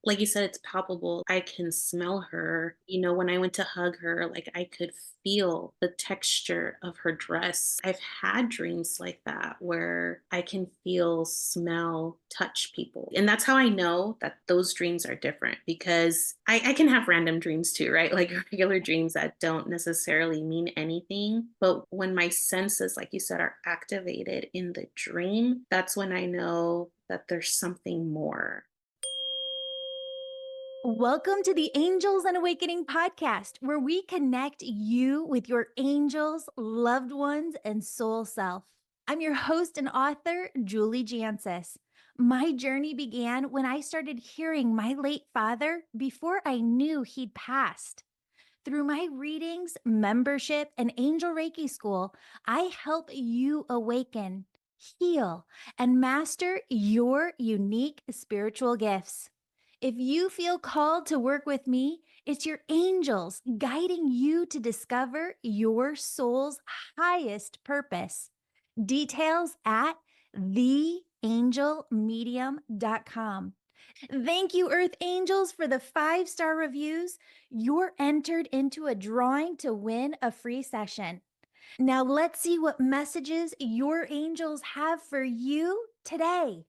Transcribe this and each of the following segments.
like you said, it's palpable. I can smell her. When I went to hug her, like I could feel the texture of her dress. I've had dreams like that where I can feel, smell, touch people. And that's how I know that those dreams are different because I can have random dreams too, right? Like regular dreams that don't necessarily mean anything. But when my senses, like you said, are activated in the dream, that's when I know that there's something more. Welcome to the Angels and Awakening podcast, where we connect you with your angels, loved ones, and soul self. I'm your host and author, Julie Jancius. My journey began when I started hearing my late father before I knew he'd passed. Through my readings, membership, and Angel Reiki School, I help you awaken, heal, and master your unique spiritual gifts. If you feel called to work with me, it's your angels guiding you to discover your soul's highest purpose. Details at theangelmedium.com. Thank you, Earth Angels, for the 5-star reviews. You're entered into a drawing to win a free session. Now, let's see what messages your angels have for you today.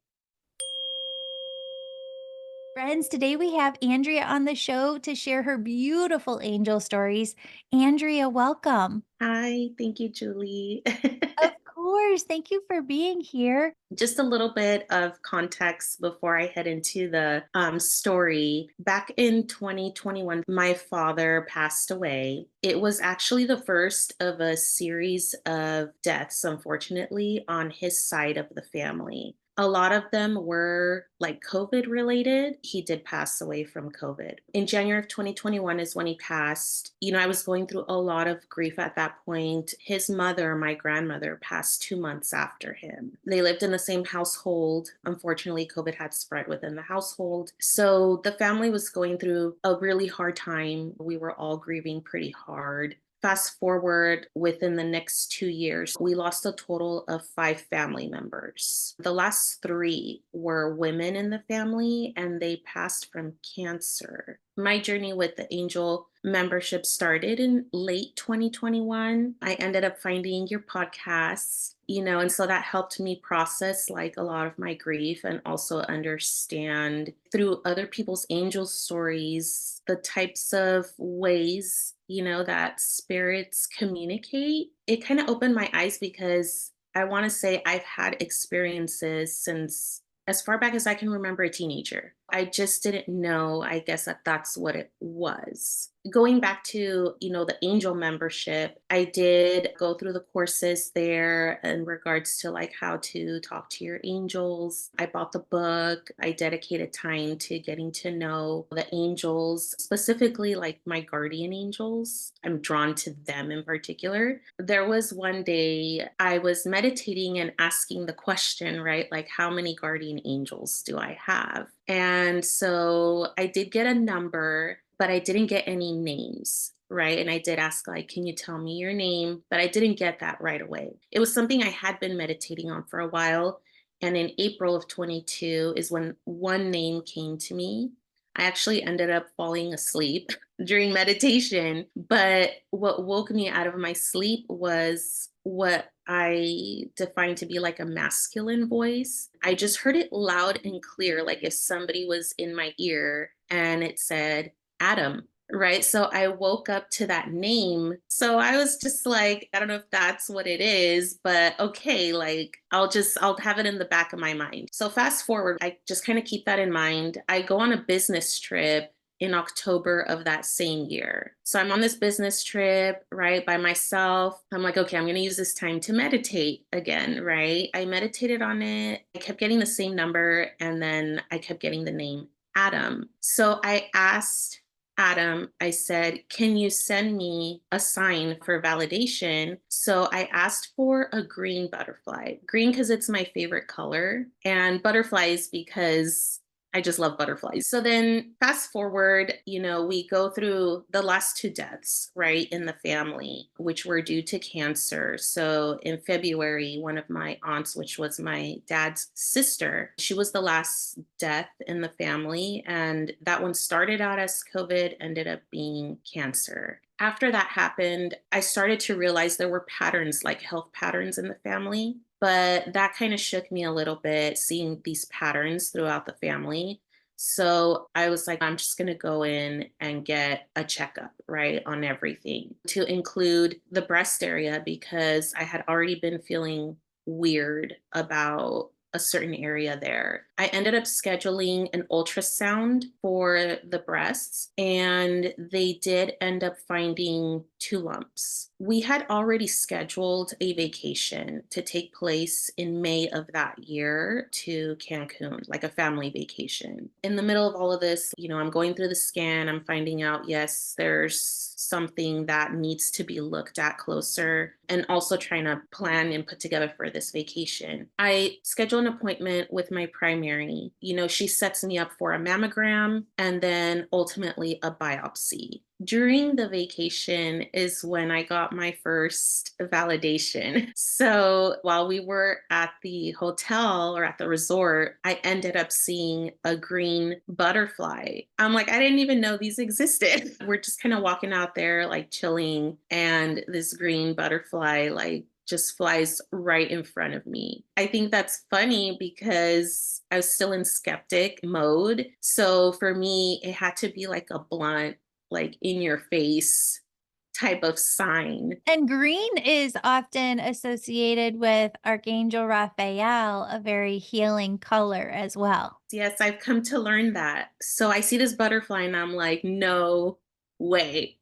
Friends, today we have Andrea on the show to share her beautiful angel stories. Andrea, welcome. Hi, thank you, Julie. Of course. Thank you for being here. Just a little bit of context before I head into the story. Back in 2021, my father passed away. It was actually the first of a series of deaths, unfortunately, on his side of the family. A lot of them were like COVID related. He did pass away from COVID. In January of 2021 is when he passed. I was going through a lot of grief at that point. His mother, my grandmother, passed 2 months after him. They lived in the same household. Unfortunately, COVID had spread within the household. So the family was going through a really hard time. We were all grieving pretty hard. Fast forward within the next 2 years, we lost a total of 5 family members. The last 3 were women in the family, and they passed from cancer. My journey with the angel membership started in late 2021. I ended up finding your podcast, and so that helped me process like a lot of my grief and also understand through other people's angel stories the types of ways that spirits communicate. It kind of opened my eyes because I want to say I've had experiences since as far back as I can remember a teenager. I just didn't know, I guess, that that's what it was. Going back to, the angel membership, I did go through the courses there in regards to like how to talk to your angels. I bought the book. I dedicated time to getting to know the angels, specifically like my guardian angels. I'm drawn to them in particular. There was one day I was meditating and asking the question, right? Like, how many guardian angels do I have? And so I did get a number, but I didn't get any names, right? And I did ask, like, can you tell me your name? But I didn't get that right away. It was something I had been meditating on for a while. And in April of 22 is when one name came to me. I actually ended up falling asleep during meditation. But what woke me out of my sleep was what I defined to be like a masculine voice. I just heard it loud and clear, like if somebody was in my ear and it said, Adam. Right. So I woke up to that name. So I was just like, I don't know if that's what it is, but okay, like I'll have it in the back of my mind. So fast forward, I just kind of keep that in mind. I go on a business trip in October of that same year. So I'm on this business trip, right, by myself. I'm like, okay, I'm going to use this time to meditate again, right? I meditated on it. I kept getting the same number, and then I kept getting the name Adam. So I asked Adam, I said, can you send me a sign for validation? So I asked for a green butterfly. Green because it's my favorite color, and butterflies because I just love butterflies. So then fast forward, we go through the last two deaths, right, in the family, which were due to cancer. So in February, one of my aunts, which was my dad's sister, she was the last death in the family. And that one started out as COVID, ended up being cancer. After that happened, I started to realize there were patterns, like health patterns in the family. But that kind of shook me a little bit, seeing these patterns throughout the family. So I was like, I'm just going to go in and get a checkup, right, on everything, to include the breast area, because I had already been feeling weird about a certain area there. I ended up scheduling an ultrasound for the breasts, and they did end up finding two lumps. We had already scheduled a vacation to take place in May of that year to Cancun, like a family vacation. In the middle of all of this, I'm going through the scan, I'm finding out, yes, there's something that needs to be looked at closer, and also trying to plan and put together for this vacation. I schedule an appointment with my primary. She sets me up for a mammogram and then ultimately a biopsy. During the vacation is when I got my first validation. So while we were at the hotel or at the resort, I ended up seeing a green butterfly. I'm like, I didn't even know these existed. We're just kind of walking out there, like chilling, and this green butterfly, like, just flies right in front of me. I think that's funny because I was still in skeptic mode. So for me, it had to be like a blunt, like in your face type of sign. And green is often associated with Archangel Raphael, a very healing color as well. Yes, I've come to learn that. So I see this butterfly and I'm like, no way.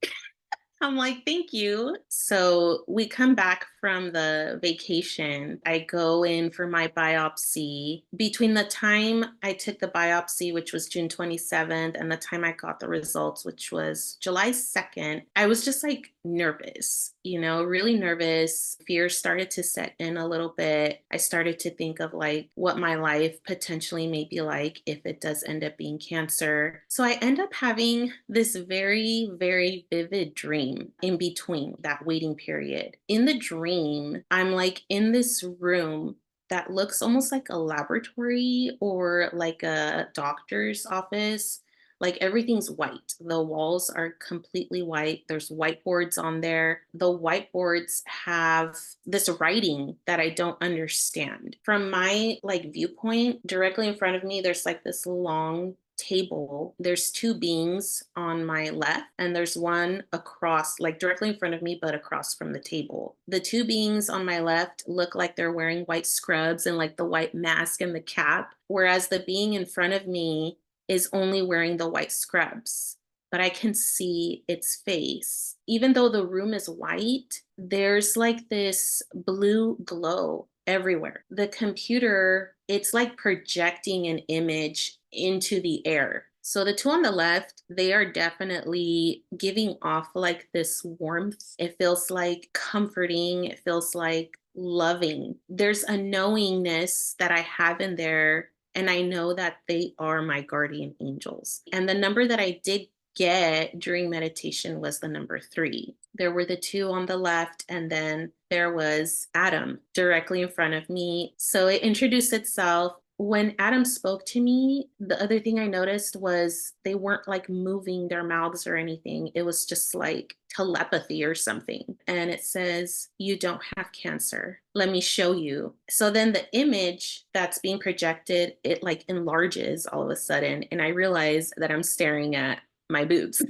I'm like, thank you. So we come back from the vacation. I go in for my biopsy. Between the time I took the biopsy, which was June 27th, and the time I got the results, which was July 2nd, I was just like nervous, really nervous. Fear started to set in a little bit. I started to think of like what my life potentially may be like if it does end up being cancer. So I end up having this very, very vivid dream in between that waiting period. In the dream, I'm like in this room that looks almost like a laboratory or like a doctor's office. Like everything's white. The walls are completely white. There's whiteboards on there. The whiteboards have this writing that I don't understand. From my like viewpoint, directly in front of me, there's like this long table. There's two beings on my left, and there's one across, like directly in front of me, but across from the table. The two beings on my left look like they're wearing white scrubs and like the white mask and the cap, whereas the being in front of me is only wearing the white scrubs, but I can see its face. Even though the room is white, there's like this blue glow everywhere. The computer, it's like projecting an image into the air. So the two on the left, they are definitely giving off like this warmth. It feels like comforting. It feels like loving. There's a knowingness that I have in there, and I know that they are my guardian angels. And the number that I did get during meditation was the number 3. There were the two on the left, and then there was Adam directly in front of me. So it introduced itself. When Adam spoke to me, the other thing I noticed was they weren't like moving their mouths or anything. It was just like telepathy or something. And it says, "You don't have cancer. Let me show you." So then the image that's being projected, it like enlarges all of a sudden. And I realize that I'm staring at my boobs.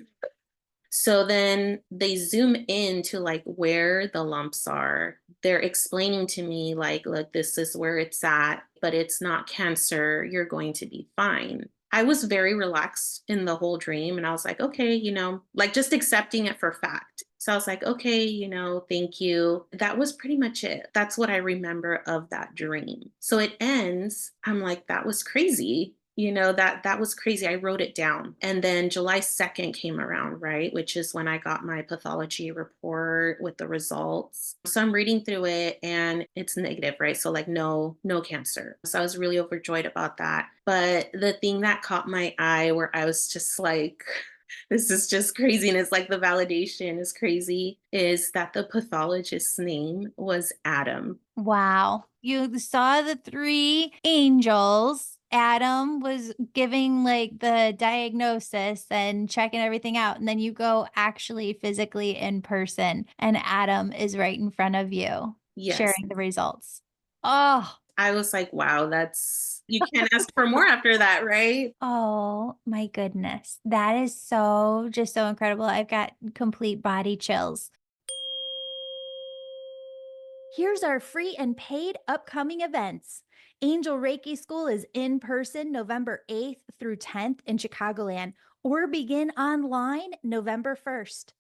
So then they zoom in to like where the lumps are. They're explaining to me like, look, this is where it's at, but it's not cancer. You're going to be fine. I was very relaxed in the whole dream. And I was like, okay, like just accepting it for fact. So I was like, okay, thank you. That was pretty much it. That's what I remember of that dream. So it ends. I'm like, that was crazy. That was crazy. I wrote it down. And then July 2nd came around, right? Which is when I got my pathology report with the results. So I'm reading through it and it's negative, right? So like no cancer. So I was really overjoyed about that. But the thing that caught my eye where I was just like, this is just crazy. And it's like the validation is crazy, is that the pathologist's name was Adam. Wow. You saw the 3 angels. Adam was giving, like, the diagnosis and checking everything out, and then you go actually physically in person, and Adam is right in front of you Yes. sharing the results. Oh, I was like, wow, you can't ask for more after that, right? oh my goodness. That is so just so incredible. I've got complete body chills. Here's our free and paid upcoming events. Angel Reiki School is in person November 8th through 10th in Chicagoland, or begin online November 1st.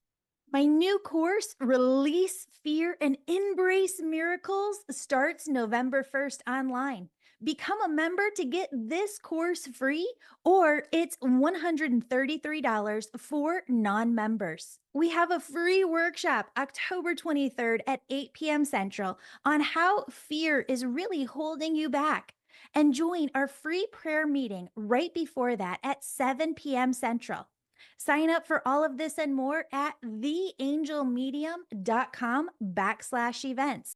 My new course, Release Fear and Embrace Miracles, starts November 1st online. Become a member to get this course free, or it's $133 for non members. We have a free workshop October 23rd at 8 p.m. Central on how fear is really holding you back. And join our free prayer meeting right before that at 7 p.m. Central. Sign up for all of this and more at theangelmedium.com/events.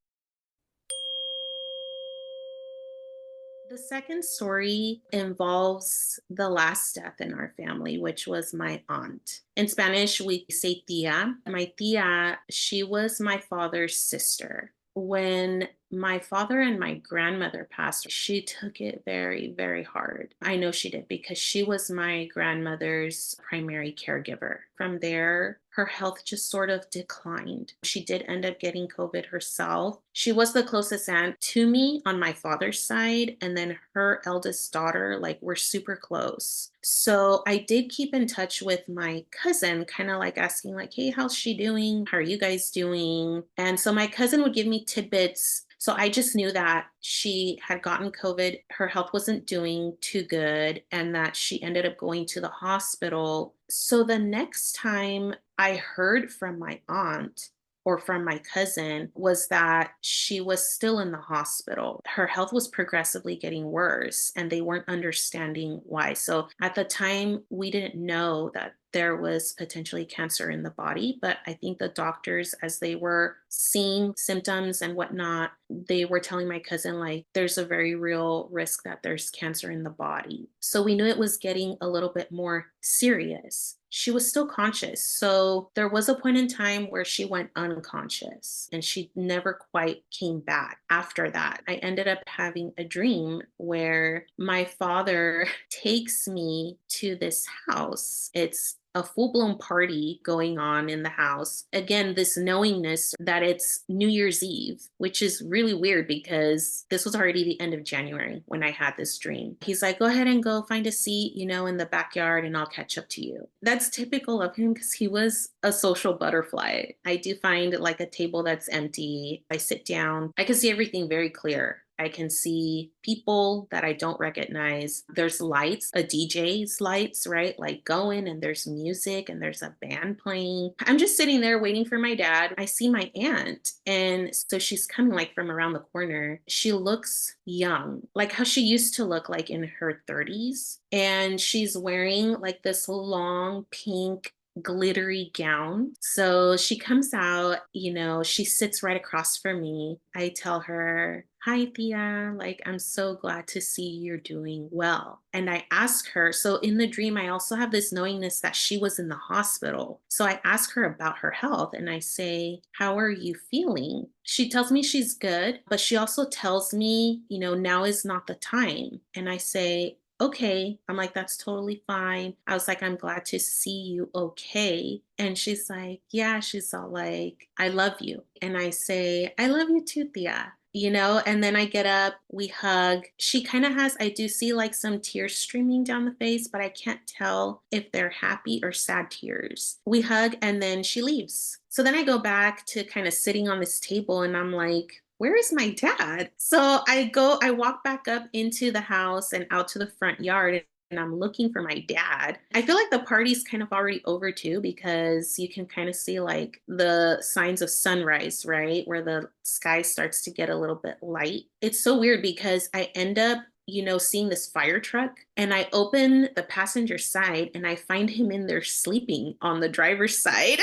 The second story involves the last death in our family, which was my aunt. In Spanish, we say tia. My tia, she was my father's sister. When my father and my grandmother passed, she took it very, very hard. I know she did because she was my grandmother's primary caregiver. From there, her health just sort of declined. She did end up getting COVID herself. She was the closest aunt to me on my father's side. And then her eldest daughter, like, we're super close. So I did keep in touch with my cousin, kind of like asking, like, hey, how's she doing? How are you guys doing? And so my cousin would give me tidbits. So I just knew that she had gotten COVID, her health wasn't doing too good, and that she ended up going to the hospital. So the next time I heard from my aunt or from my cousin was that she was still in the hospital. Her health was progressively getting worse, and they weren't understanding why. So at the time, we didn't know that there was potentially cancer in the body. But I think the doctors, as they were seeing symptoms and whatnot, they were telling my cousin, like, there's a very real risk that there's cancer in the body. So we knew it was getting a little bit more serious. She was still conscious. So there was a point in time where she went unconscious and she never quite came back. After that, I ended up having a dream where my father takes me to this house. It's a full blown party going on in the house. Again, this knowingness that it's New Year's Eve, which is really weird because this was already the end of January when I had this dream. He's like, go ahead and go find a seat, in the backyard, and I'll catch up to you. That's typical of him because he was a social butterfly. I do find like a table that's empty. I sit down, I can see everything very clear. I can see people that I don't recognize. There's lights, a DJ's lights, right? Like going, and there's music and there's a band playing. I'm just sitting there waiting for my dad. I see my aunt. And so she's coming like from around the corner. She looks young, like how she used to look like in her 30s. And she's wearing like this long pink glittery gown. So she comes out, she sits right across from me. I tell her, hi, Thea, like, I'm so glad to see you're doing well. And I ask her, so in the dream, I also have this knowingness that she was in the hospital. So I ask her about her health and I say, how are you feeling? She tells me she's good, but she also tells me, now is not the time. And I say, okay. I'm like, that's totally fine. I was like, I'm glad to see you okay. And she's like, yeah, she's all like, I love you. And I say, I love you too, Thea. And then I get up, we hug. She kind of I do see like some tears streaming down the face, but I can't tell if they're happy or sad tears. We hug and then she leaves. So then I go back to kind of sitting on this table and I'm like, where is my dad? So I walk back up into the house and out to the front yard. and I'm looking for my dad. I feel like the party's kind of already over too because you can kind of see like the signs of sunrise, right? Where the sky starts to get a little bit light. It's so weird because I end up seeing this fire truck and I open the passenger side and I find him in there sleeping on the driver's side.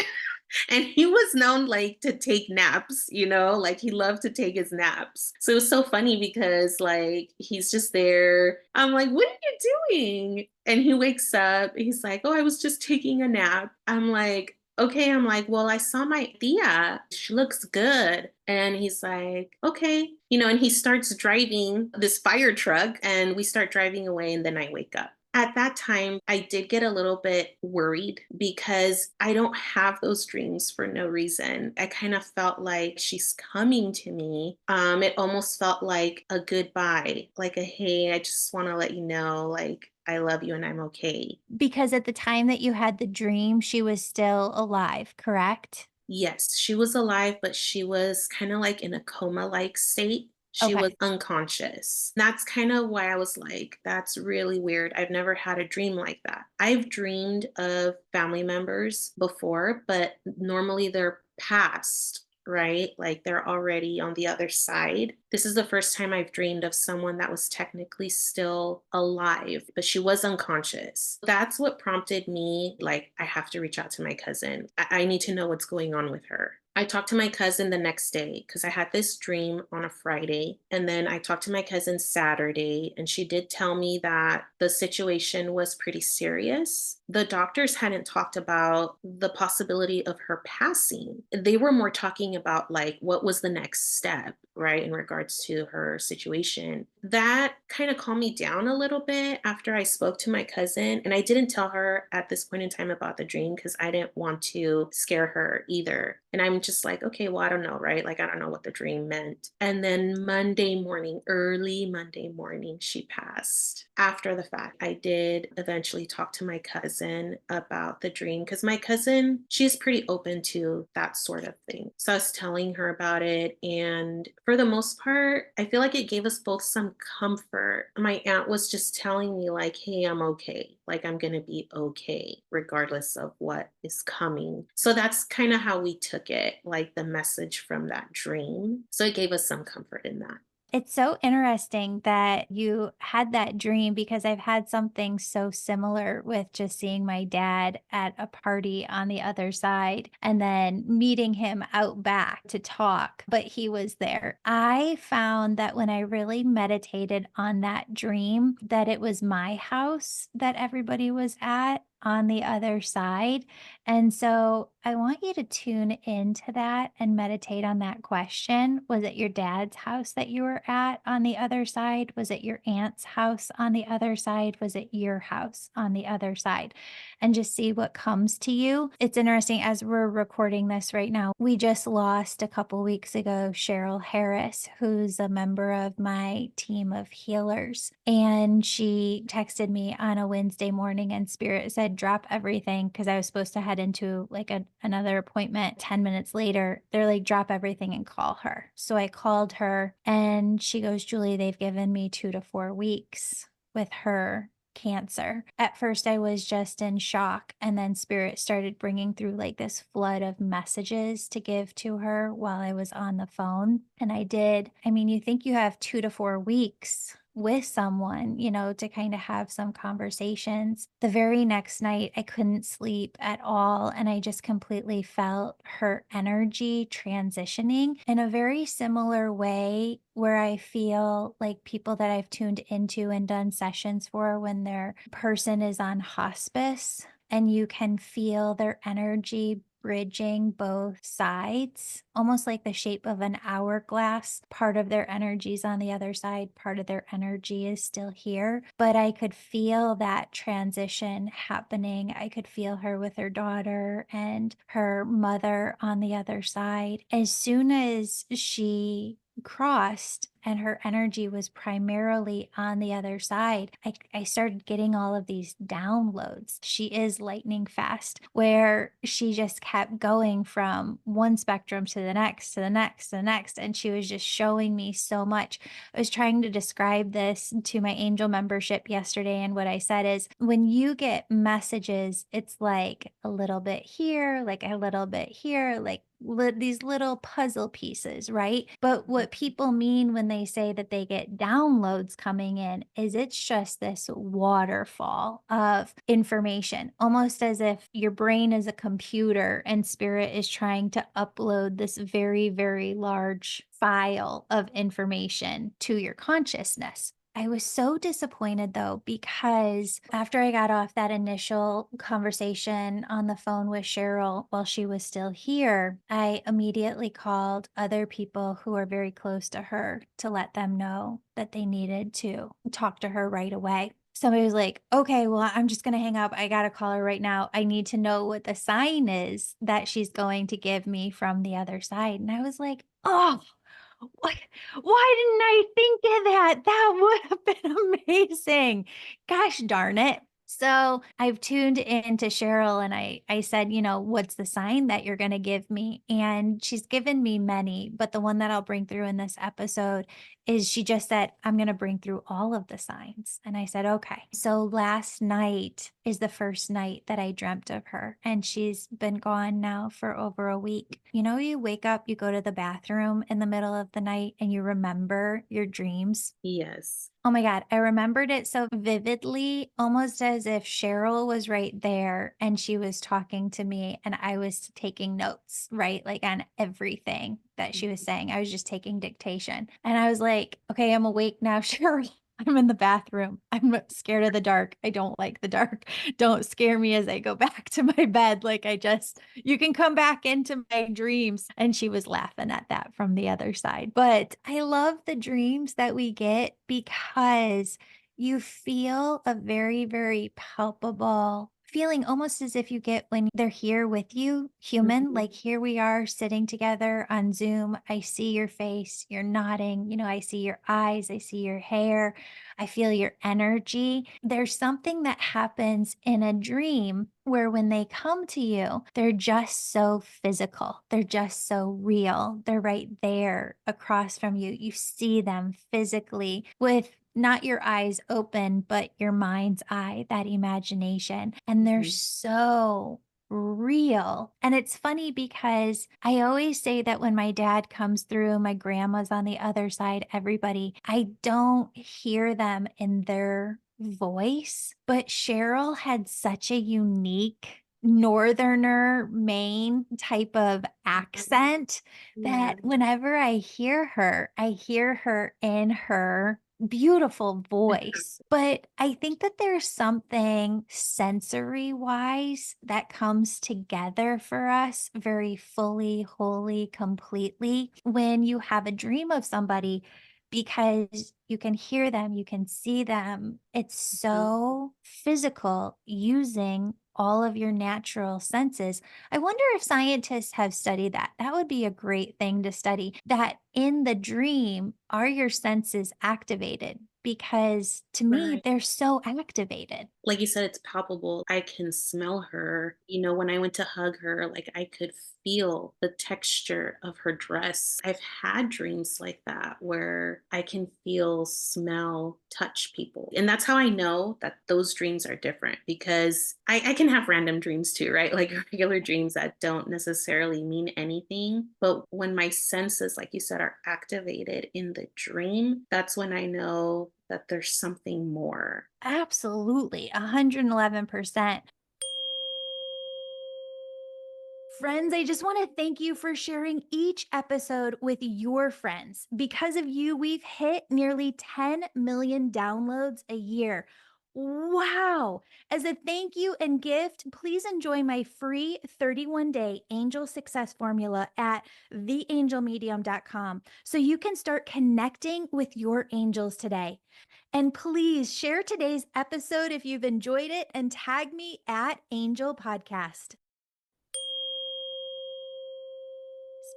And he was known like to take naps, like he loved to take his naps. So it was so funny because like he's just there. I'm like, what are you doing? And he wakes up. He's like, oh, I was just taking a nap. I'm like, okay. I'm like, well, I saw my tia. She looks good. And he's like, okay. And he starts driving this fire truck and we start driving away. And then I wake up. At that time, I did get a little bit worried because I don't have those dreams for no reason. I kind of felt like she's coming to me. It almost felt like a goodbye, like a hey, I just want to let you know, like, I love you and I'm okay. Because at the time that you had the dream, she was still alive, correct? Yes, she was alive, but she was kind of like in a coma like state. She was Okay. unconscious. That's kind of why I was like, that's really weird. I've never had a dream like that. I've dreamed of family members before, but normally they're past, right? Like they're already on the other side. This is the first time I've dreamed of someone that was technically still alive, but she was unconscious. That's what prompted me, like, I have to reach out to my cousin. I need to know what's going on with her. I talked to my cousin the next day because I had this dream on a Friday. And then I talked to my cousin Saturday, and she did tell me that the situation was pretty serious. The doctors hadn't talked about the possibility of her passing. They were more talking about, like, what was the next step, right, in regards to her situation. That kind of calmed me down a little bit after I spoke to my cousin. And I didn't tell her at this point in time about the dream because I didn't want to scare her either. And I'm just like, okay, well, I don't know, right? Like, I don't know what the dream meant. And then Monday morning, early Monday morning, she passed. After the fact, I did eventually talk to my cousin about the dream because my cousin, she's pretty open to that sort of thing. So I was telling her about it. And for the most part, I feel like it gave us both some comfort. My aunt was just telling me, like, hey, I'm okay. Like, I'm going to be okay, regardless of what is coming. So that's kind of how we took it, like the message from that dream. So it gave us some comfort in that. It's so interesting that you had that dream because I've had something so similar with just seeing my dad at a party on the other side and then meeting him out back to talk, but he was there. I found that when I really meditated on that dream, that it was my house that everybody was at on the other side. And so I want you to tune into that and meditate on that question. Was it your dad's house that you were at on the other side? Was it your aunt's house on the other side? Was it your house on the other side? And just see what comes to you. It's interesting as we're recording this right now. We just lost a couple weeks ago Cheryl Harris, who's a member of my team of healers. And she texted me on a Wednesday morning and Spirit said, drop everything because I was supposed to head into like another appointment 10 minutes later. They're like, drop everything and call her. So I called her and she goes, Julie, they've given me 2 to 4 weeks with her cancer. At first, I was just in shock. And then Spirit started bringing through like this flood of messages to give to her while I was on the phone. And I did. I mean, you think you have 2 to 4 weeks with someone, to kind of have some conversations. The very next night, I couldn't sleep at all. And I just completely felt her energy transitioning in a very similar way where I feel like people that I've tuned into and done sessions for when their person is on hospice and you can feel their energy bridging both sides, almost like the shape of an hourglass. Part of their energy is on the other side, part of their energy is still here. But I could feel that transition happening. I could feel her with her daughter and her mother on the other side. As soon as she crossed and her energy was primarily on the other side, I started getting all of these downloads. She is lightning fast, where she just kept going from one spectrum to the next, to the next, to the next. And she was just showing me so much. I was trying to describe this to my angel membership yesterday. And what I said is when you get messages, it's like a little bit here, like a little bit here, like these little puzzle pieces, right? But what people mean when they say that they get downloads coming in is it's just this waterfall of information, almost as if your brain is a computer and spirit is trying to upload this very, very large file of information to your consciousness. I was so disappointed though, because after I got off that initial conversation on the phone with Cheryl while she was still here, I immediately called other people who are very close to her to let them know that they needed to talk to her right away. Somebody was like, okay, well, I'm just going to hang up. I got to call her right now. I need to know what the sign is that she's going to give me from the other side. And I was like, oh, what? Why didn't I think of that? That would have been amazing. Gosh darn it. So I've tuned into Cheryl and I said, what's the sign that you're going to give me? And she's given me many, but the one that I'll bring through in this episode is she just said, I'm going to bring through all of the signs. And I said, okay. So last night is the first night that I dreamt of her. And she's been gone now for over a week. You wake up, you go to the bathroom in the middle of the night and you remember your dreams. Yes. Oh my God, I remembered it so vividly, almost as if Cheryl was right there and she was talking to me and I was taking notes, right? Like on everything that she was saying. I was just taking dictation. And I was like, okay, I'm awake now, Cheryl. I'm in the bathroom. I'm scared of the dark. I don't like the dark. Don't scare me as I go back to my bed. You can come back into my dreams. And she was laughing at that from the other side. But I love the dreams that we get because you feel a very, very palpable feeling, almost as if you get when they're here with you, human. Mhm. Like here we are sitting together on Zoom. I see your face, you're nodding. I see your eyes, I see your hair, I feel your energy. There's something that happens in a dream where when they come to you, they're just so physical. They're just so real. They're right there across from you. You see them physically with not your eyes open, but your mind's eye, that imagination. And they're Mhm. so real. And it's funny because I always say that when my dad comes through, my grandma's on the other side, everybody, I don't hear them in their voice. But Cheryl had such a unique northerner Maine type of accent Yeah. that whenever I hear her in her beautiful voice. But I think that there's something sensory wise that comes together for us very fully, wholly, completely when you have a dream of somebody because you can hear them, you can see them. It's Mhm. so physical using all of your natural senses. I wonder if scientists have studied that. That would be a great thing to study. That in the dream, are your senses activated? Because to me, Right. they're so activated. Like you said, it's palpable. I can smell her. When I went to hug her, like I could feel the texture of her dress. I've had dreams like that where I can feel, smell, touch people. And that's how I know that those dreams are different because I can have random dreams too, right? Like regular dreams that don't necessarily mean anything. But when my senses, like you said, are activated in the dream, that's when I know that there's something more. Absolutely, 111%. Friends, I just want to thank you for sharing each episode with your friends. Because of you, we've hit nearly 10 million downloads a year. Wow. As a thank you and gift, please enjoy my free 31-day angel success formula at theangelmedium.com so you can start connecting with your angels today. And please share today's episode if you've enjoyed it and tag me at Angel Podcast.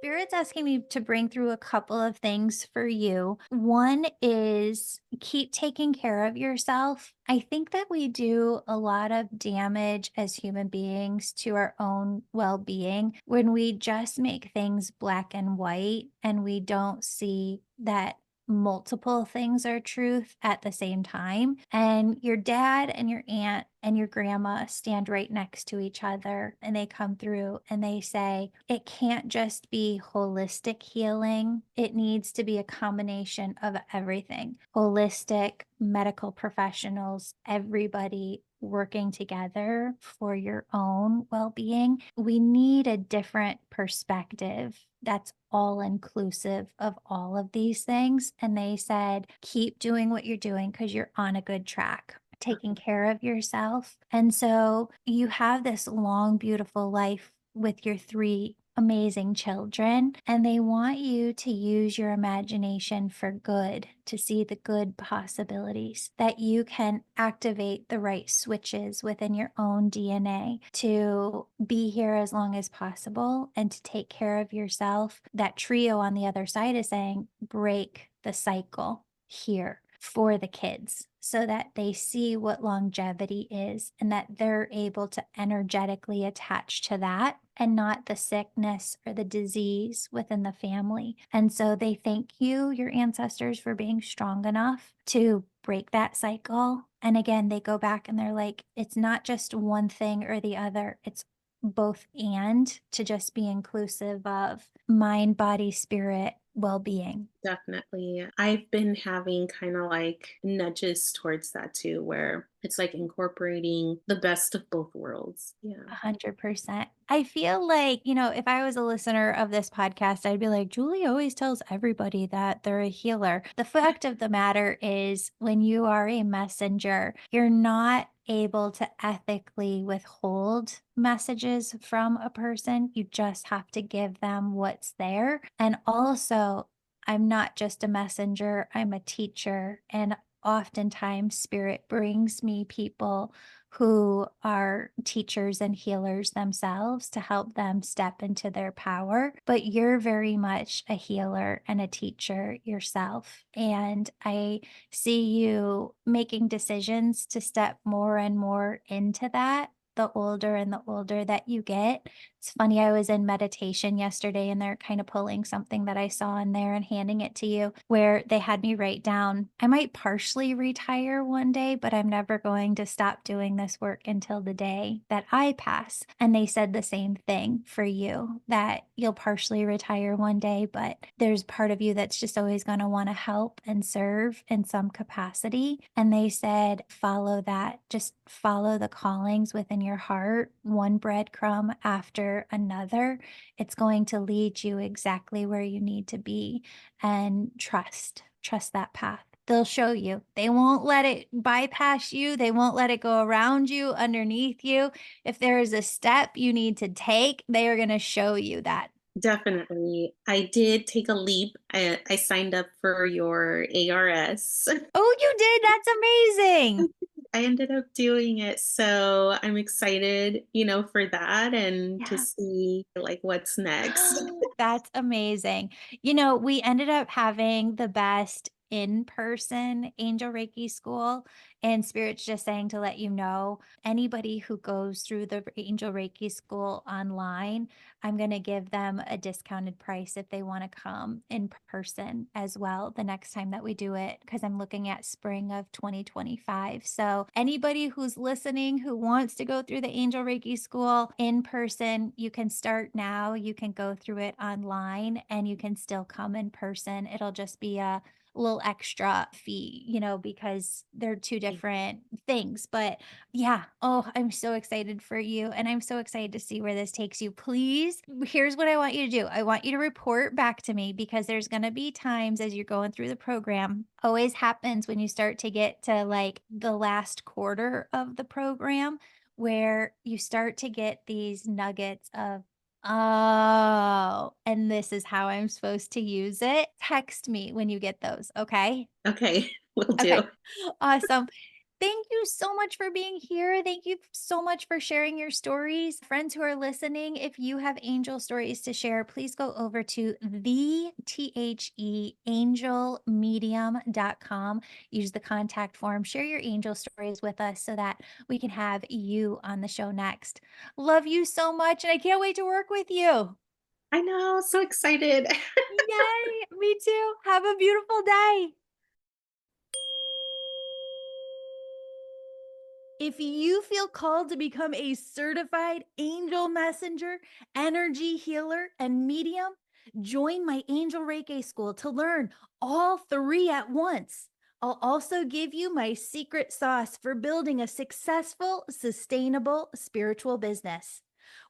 Spirit's asking me to bring through a couple of things for you. One is keep taking care of yourself. I think that we do a lot of damage as human beings to our own well being when we just make things black and white and we don't see that multiple things are truth at the same time. And your dad and your aunt and your grandma stand right next to each other and they come through and they say, it can't just be holistic healing. It needs to be a combination of everything holistic, medical professionals, everybody working together for your own well being. We need a different perspective that's all inclusive of all of these things. And they said, keep doing what you're doing because you're on a good track, taking care of yourself. And so you have this long, beautiful life with your three amazing children, and they want you to use your imagination for good, to see the good possibilities, that you can activate the right switches within your own DNA to be here as long as possible and to take care of yourself. That trio on the other side is saying, break the cycle here for the kids so that they see what longevity is and that they're able to energetically attach to that and not the sickness or the disease within the family. And so they thank you, your ancestors, for being strong enough to break that cycle. And again, they go back and they're like, it's not just one thing or the other, it's both and to just be inclusive of mind, body, spirit, well being. Definitely. I've been having kind of like nudges towards that too, where it's like incorporating the best of both worlds. Yeah. 100%. I feel like, if I was a listener of this podcast, I'd be like, Julie always tells everybody that they're a healer. The fact of the matter is, when you are a messenger, you're not able to ethically withhold messages from a person. You just have to give them what's there. And also, I'm not just a messenger, I'm a teacher. And oftentimes, spirit brings me people who are teachers and healers themselves to help them step into their power. But you're very much a healer and a teacher yourself. And I see you making decisions to step more and more into that. The older and the older that you get. It's funny, I was in meditation yesterday and they're kind of pulling something that I saw in there and handing it to you, where they had me write down, I might partially retire one day, but I'm never going to stop doing this work until the day that I pass. And they said the same thing for you, that you'll partially retire one day, but there's part of you that's just always going to want to help and serve in some capacity. And they said, follow that, just follow the callings within your heart, one breadcrumb after another. It's going to lead you exactly where you need to be, and trust that path. They'll show you. They won't let it bypass you. They won't let it go around you, underneath you. If there is a step you need to take, they are going to show you that. Definitely. I did take a leap. I signed up for your ARS. Oh, you did? That's amazing. I ended up doing it. So I'm excited, for that and to Yeah. see like what's next. That's amazing. We ended up having the best in-person angel Reiki school, and Spirit's just saying to let you know, anybody who goes through the angel Reiki school online, I'm going to give them a discounted price if they want to come in person as well the next time that we do it, because I'm looking at spring of 2025. So anybody who's listening who wants to go through the angel Reiki school in person, you can start now. You can go through it online and you can still come in person. It'll just be a little extra fee, because they're two different things. But yeah, oh, I'm so excited for you. And I'm so excited to see where this takes you. Please, here's what I want you to do. I want you to report back to me, because there's going to be times as you're going through the program, always happens when you start to get to like the last quarter of the program, where you start to get these nuggets of, oh, and this is how I'm supposed to use it. Text me when you get those. Okay. Okay, will do. Okay. Awesome. Thank you so much for being here. Thank you so much for sharing your stories. Friends who are listening, if you have angel stories to share, please go over to theangelmedium.com. Use the contact form. Share your angel stories with us so that we can have you on the show next. Love you so much, and I can't wait to work with you. I know, so excited. Yay! Me too. Have a beautiful day. If you feel called to become a certified angel messenger, energy healer, and medium, join my Angel Reiki school to learn all three at once. I'll also give you my secret sauce for building a successful, sustainable spiritual business.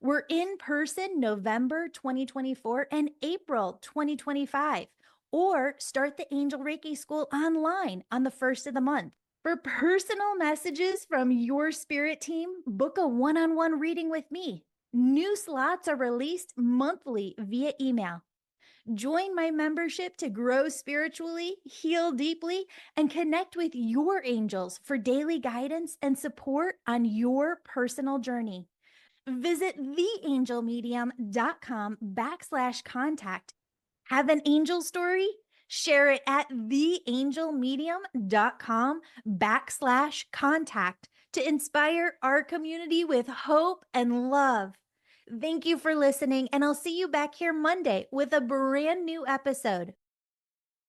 We're in person November 2024 and April 2025, or start the Angel Reiki school online on the first of the month. For personal messages from your spirit team, book a one on one reading with me. New slots are released monthly via email. Join my membership to grow spiritually, heal deeply, and connect with your angels for daily guidance and support on your personal journey. Visit theangelmedium.com/contact. Have an angel story? Share it at theangelmedium.com/contact to inspire our community with hope and love. Thank you for listening, and I'll see you back here Monday with a brand new episode.